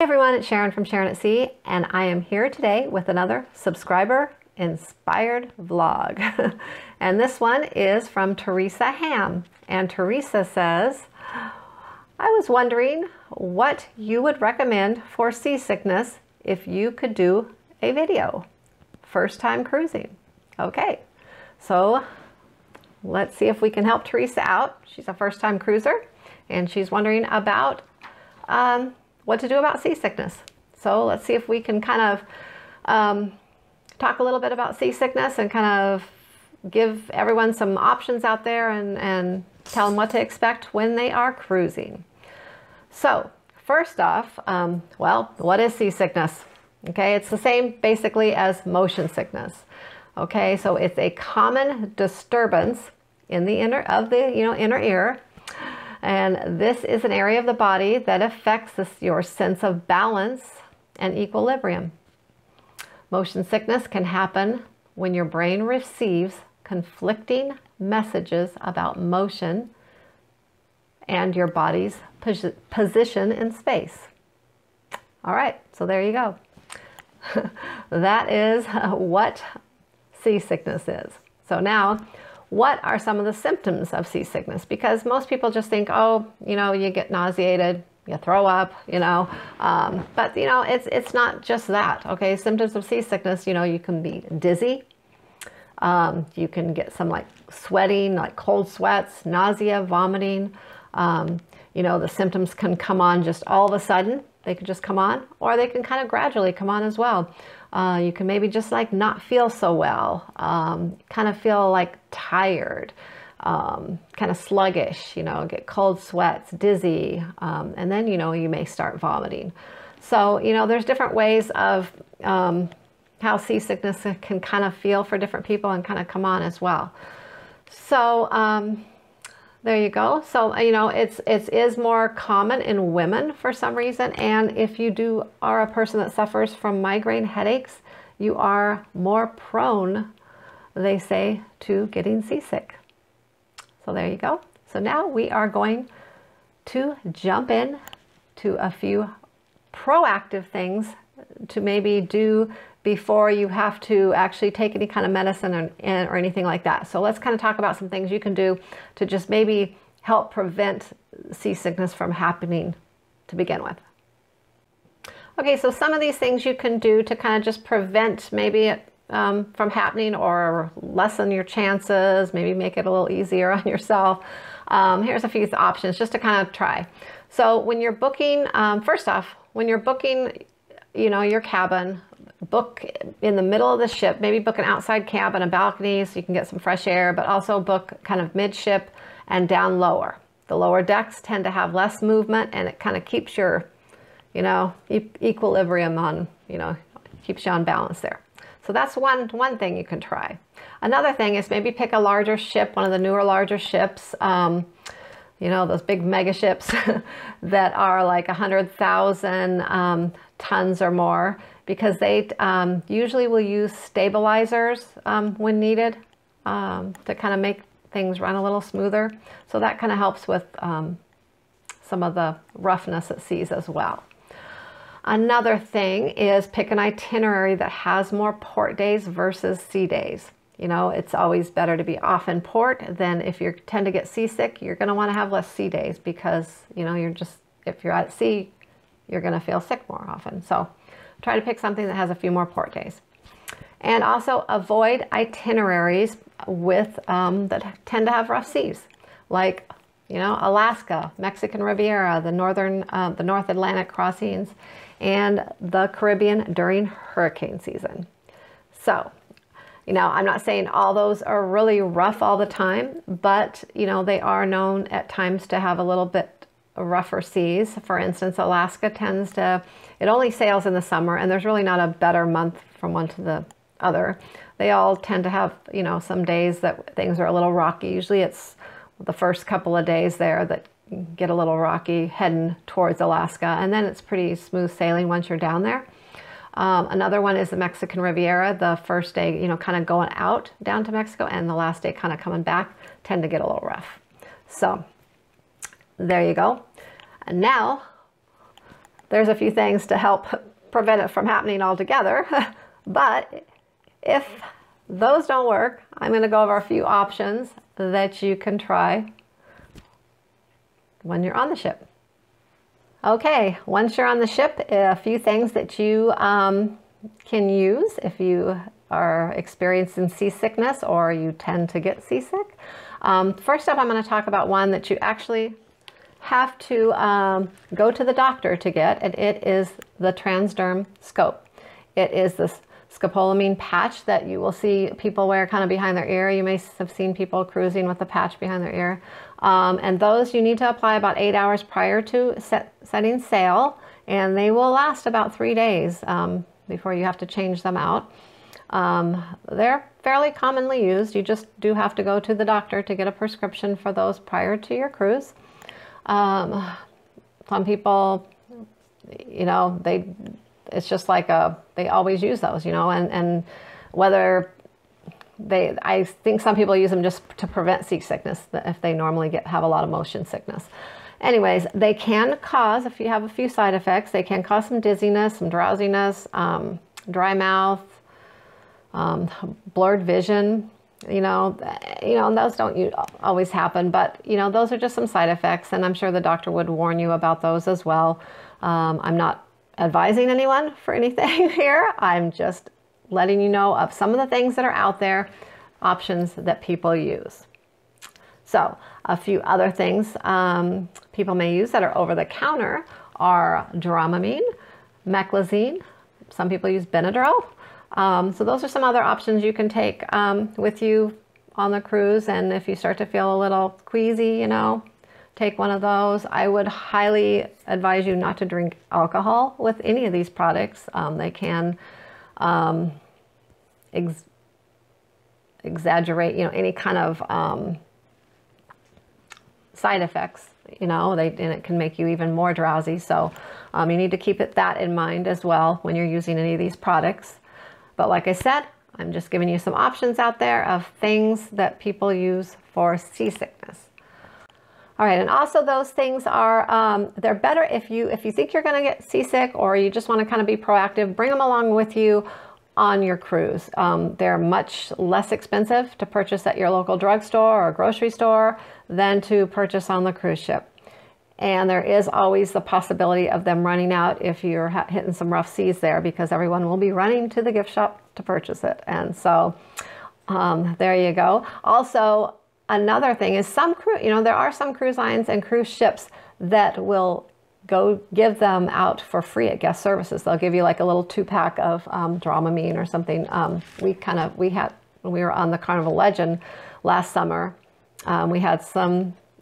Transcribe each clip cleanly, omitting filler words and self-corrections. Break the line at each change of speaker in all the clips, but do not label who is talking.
Everyone, it's Sharon from Sharon at Sea, and I am here today with another subscriber inspired vlog. And this one is from Teresa Ham. And Teresa says, I was wondering what you would recommend for seasickness if you could do a video. First time cruising. Okay, so let's see if we can help Teresa out. She's a first time cruiser and she's wondering about what to do about seasickness. So let's see if we can kind of talk a little bit about seasickness and kind of give everyone some options out there and tell them what to expect when they are cruising. So first off, well, what is seasickness? Okay, it's the same basically as motion sickness. Okay, so it's a common disturbance in the inner ear. And this is an area of the body that affects your sense of balance and equilibrium. Motion sickness can happen when your brain receives conflicting messages about motion and your body's position in space. All right, so there you go. That is what seasickness is. So now, what are some of the symptoms of seasickness? Because most people just think, oh, you get nauseated, you throw up, but it's not just that. Okay, symptoms of seasickness, you can be dizzy, you can get some like sweating, like cold sweats, nausea, vomiting. The symptoms can come on just all of a sudden. They can just come on, or they can kind of gradually come on as well. You can maybe just like not feel so well, kind of feel like tired, kind of sluggish, get cold sweats, dizzy, and then, you may start vomiting. So, there's different ways of how seasickness can kind of feel for different people and kind of come on as well. So, there you go. So, it is more common in women for some reason. And if you are a person that suffers from migraine headaches, you are more prone, they say, to getting seasick. So there you go. So now we are going to jump in to a few proactive things to maybe do before you have to actually take any kind of medicine or anything like that. So let's kind of talk about some things you can do to just maybe help prevent seasickness from happening to begin with. Okay, so some of these things you can do to kind of just prevent maybe it from happening or lessen your chances, maybe make it a little easier on yourself. Here's a few options just to kind of try. So when you're booking, first off, when you're booking, your cabin, book in the middle of the ship, maybe book an outside cabin, a balcony so you can get some fresh air, but also book kind of midship and down lower. The lower decks tend to have less movement and it kind of keeps your, equilibrium on, keeps you on balance there. So that's one thing you can try. Another thing is maybe pick a larger ship, one of the newer larger ships, those big mega ships that are like 100,000 tons or more, because they usually will use stabilizers when needed to kind of make things run a little smoother. So that kind of helps with some of the roughness at seas as well. Another thing is pick an itinerary that has more port days versus sea days. It's always better to be off in port than if you tend to get seasick, you're going to want to have less sea days because, if you're at sea, you're going to feel sick more often. So try to pick something that has a few more port days. And also avoid itineraries with that tend to have rough seas, like Alaska, Mexican Riviera, the North Atlantic crossings, and the Caribbean during hurricane season. So, I'm not saying all those are really rough all the time, but they are known at times to have a little bit rougher seas. For instance, Alaska it only sails in the summer, and there's really not a better month from one to the other. They all tend to have, some days that things are a little rocky. Usually it's the first couple of days there that get a little rocky heading towards Alaska, and then it's pretty smooth sailing once you're down there. Another one is the Mexican Riviera. The first day, kind of going out down to Mexico, and the last day kind of coming back tend to get a little rough. So there you go. And now there's a few things to help prevent it from happening altogether. But if those don't work, I'm going to go over a few options that you can try when you're on the ship. Okay, once you're on the ship, a few things that you can use if you are experiencing seasickness or you tend to get seasick. First up, I'm going to talk about one that you actually have to go to the doctor to get, and it is the transderm scope. It is this scopolamine patch that you will see people wear kind of behind their ear. You may have seen people cruising with the patch behind their ear. And those you need to apply about 8 hours prior to setting sail, and they will last about 3 days before you have to change them out. They're fairly commonly used. You just do have to go to the doctor to get a prescription for those prior to your cruise. Some people, you know, it's just like they always use those, you know, and whether I think some people use them just to prevent seasickness if they normally have a lot of motion sickness. Anyways, they can cause, if you have a few side effects, they can cause some dizziness, some drowsiness, dry mouth, blurred vision, you know, and those don't always happen, but you know, those are just some side effects, and I'm sure the doctor would warn you about those as well. I'm not advising anyone for anything here. I'm just letting you know of some of the things that are out there, options that people use. So a few other things people may use that are over the counter are Dramamine, Meclizine. Some people use Benadryl. So those are some other options you can take with you on the cruise. And if you start to feel a little queasy, you know, take one of those. I would highly advise you not to drink alcohol with any of these products. They can exaggerate, you know, any kind of side effects, you know, and it can make you even more drowsy. So you need to keep that in mind as well when you're using any of these products. But like I said, I'm just giving you some options out there of things that people use for seasickness. All right, and also those things are, they're better if you think you're gonna get seasick or you just wanna kind of be proactive, bring them along with you on your cruise. They're much less expensive to purchase at your local drugstore or grocery store than to purchase on the cruise ship. And there is always the possibility of them running out if you're hitting some rough seas there, because everyone will be running to the gift shop to purchase it. And so there you go. Also, another thing is there are some cruise lines and cruise ships that will go give them out for free at guest services. They'll give you like a little 2-pack of Dramamine or something. When we were on the Carnival Legend last summer, we had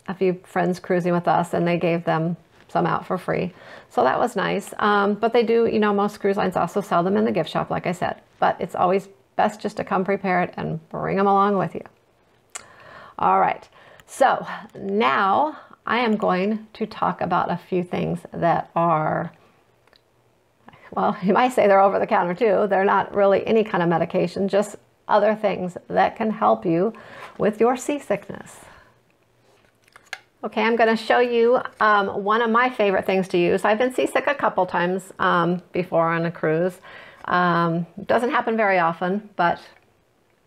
a few friends cruising with us, and they gave them some out for free. So that was nice. But they do, you know, most cruise lines also sell them in the gift shop, like I said. But it's always best just to come prepared and bring them along with you. All right, so now I am going to talk about a few things that are, well, you might say they're over the counter too. They're not really any kind of medication, just other things that can help you with your seasickness. Okay, I'm going to show you one of my favorite things to use. I've been seasick a couple times before on a cruise. Doesn't happen very often, but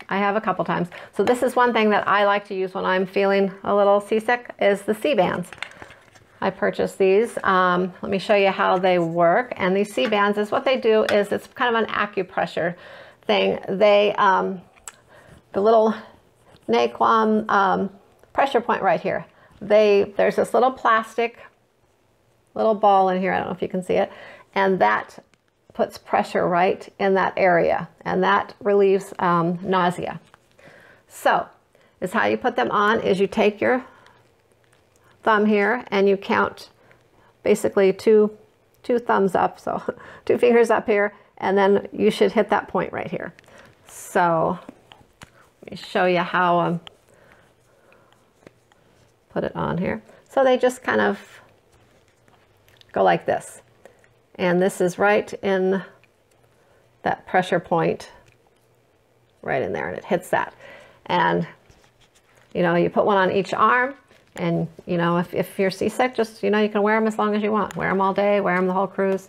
I have a couple times. So this is one thing that I like to use when I'm feeling a little seasick, is the sea bands. I purchased these. Let me show you how they work. And these sea bands is what they do is it's kind of an acupressure thing. They, the little Naquan pressure point right here. There's this little plastic little ball in here. I don't know if you can see it. And that puts pressure right in that area, and that relieves nausea. So is how you put them on is you take your thumb here and you count basically two thumbs up, so 2 fingers up here, and then you should hit that point right here. So let me show you how put it on here. So they just kind of go like this. And this is right in that pressure point, right in there, and it hits that. And, you know, you put one on each arm, And, you know, if you're seasick, just, you know, you can wear them as long as you want. Wear them all day, wear them the whole cruise.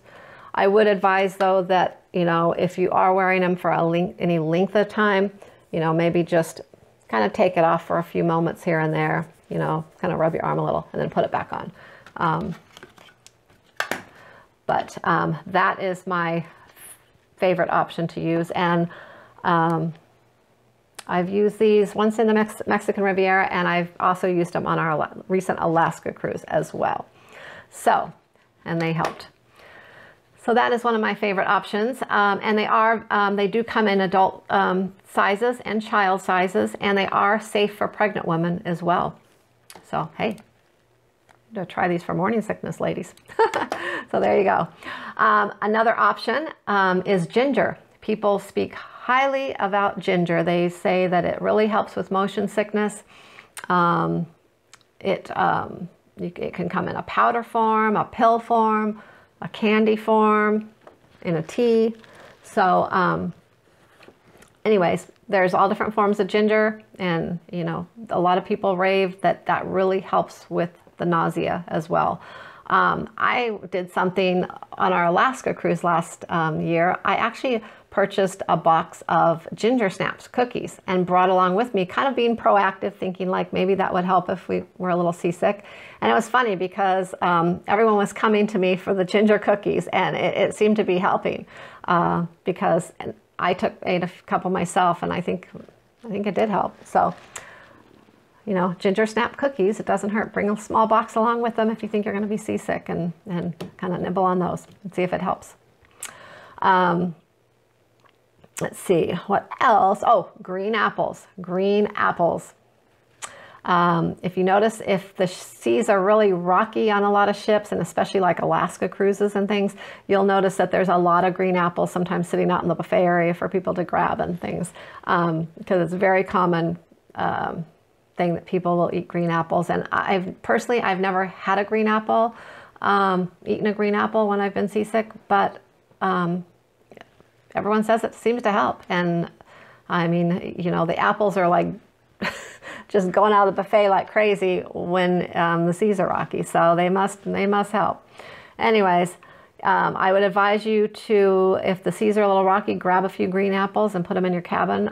I would advise, though, that, you know, if you are wearing them for any length of time, you know, maybe just kind of take it off for a few moments here and there, you know, kind of rub your arm a little and then put it back on. But that is my favorite option to use. And I've used these once in the Mexican Riviera, and I've also used them on our recent Alaska cruise as well. So, and they helped. So that is one of my favorite options. And they do come in adult sizes and child sizes, and they are safe for pregnant women as well. So, hey, try these for morning sickness, ladies. So there you go. Another option is ginger. People speak highly about ginger. They say that it really helps with motion sickness. It can come in a powder form, a pill form, a candy form, in a tea. So anyways, there's all different forms of ginger, and you know, a lot of people rave that that really helps with the nausea as well. I did something on our Alaska cruise last year. I actually purchased a box of ginger snaps cookies and brought along with me, kind of being proactive, thinking like maybe that would help if we were a little seasick. And it was funny because everyone was coming to me for the ginger cookies, and it seemed to be helping because I ate a couple myself, and I think it did help. So, you know, ginger snap cookies, it doesn't hurt. Bring a small box along with them if you think you're going to be seasick, and kind of nibble on those and see if it helps. Let's see, what else? Oh, green apples. Green apples. If you notice, if the seas are really rocky on a lot of ships, and especially like Alaska cruises and things, you'll notice that there's a lot of green apples sometimes sitting out in the buffet area for people to grab and things, because it's a very common thing that people will eat green apples. And I've never had a green apple, eaten a green apple when I've been seasick, but everyone says it seems to help. And I mean, you know, the apples are like just going out of the buffet like crazy when the seas are rocky, so they must help. Anyways, I would advise you to, if the seas are a little rocky, grab a few green apples and put them in your cabin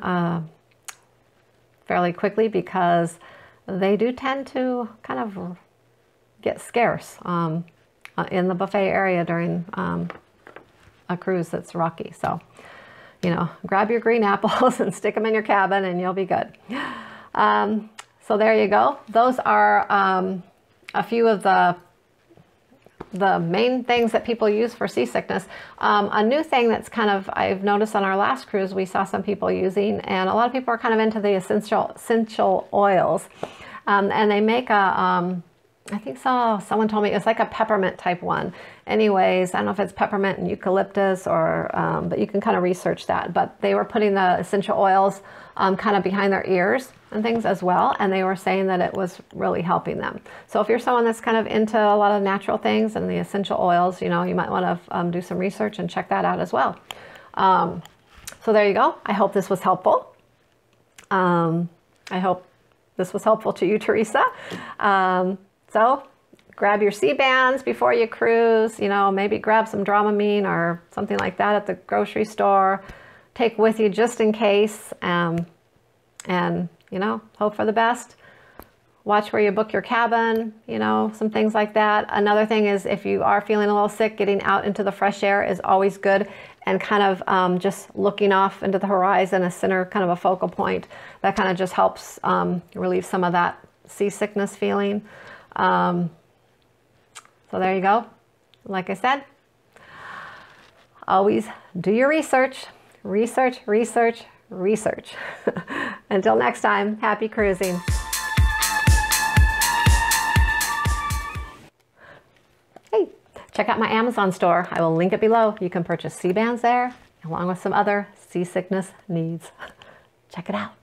fairly quickly, because they do tend to kind of get scarce in the buffet area during a cruise that's rocky. So, you know, grab your green apples and stick them in your cabin and you'll be good. So there you go. Those are a few of the main things that people use for seasickness. A new thing that's kind of, I've noticed on our last cruise, we saw some people using, and a lot of people are kind of into the essential oils. And they make a, I think someone told me it's like a peppermint type one. Anyways, I don't know if it's peppermint and eucalyptus, or but you can kind of research that. But they were putting the essential oils kind of behind their ears and things as well, and they were saying that it was really helping them. So if you're someone that's kind of into a lot of natural things and the essential oils, you know, you might want to do some research and check that out as well. So there you go. I hope this was helpful. I hope this was helpful to you, Teresa. So grab your sea bands before you cruise, you know, maybe grab some Dramamine or something like that at the grocery store. Take with you just in case, and, you know, hope for the best. Watch where you book your cabin, you know, some things like that. Another thing is, if you are feeling a little sick, getting out into the fresh air is always good, and kind of just looking off into the horizon, a center, kind of a focal point, that kind of just helps relieve some of that seasickness feeling. So there you go. Like I said, always do your research. Research, research, research. Until next time, happy cruising. Hey, check out my Amazon store. I will link it below. You can purchase sea bands there, along with some other seasickness needs. Check it out.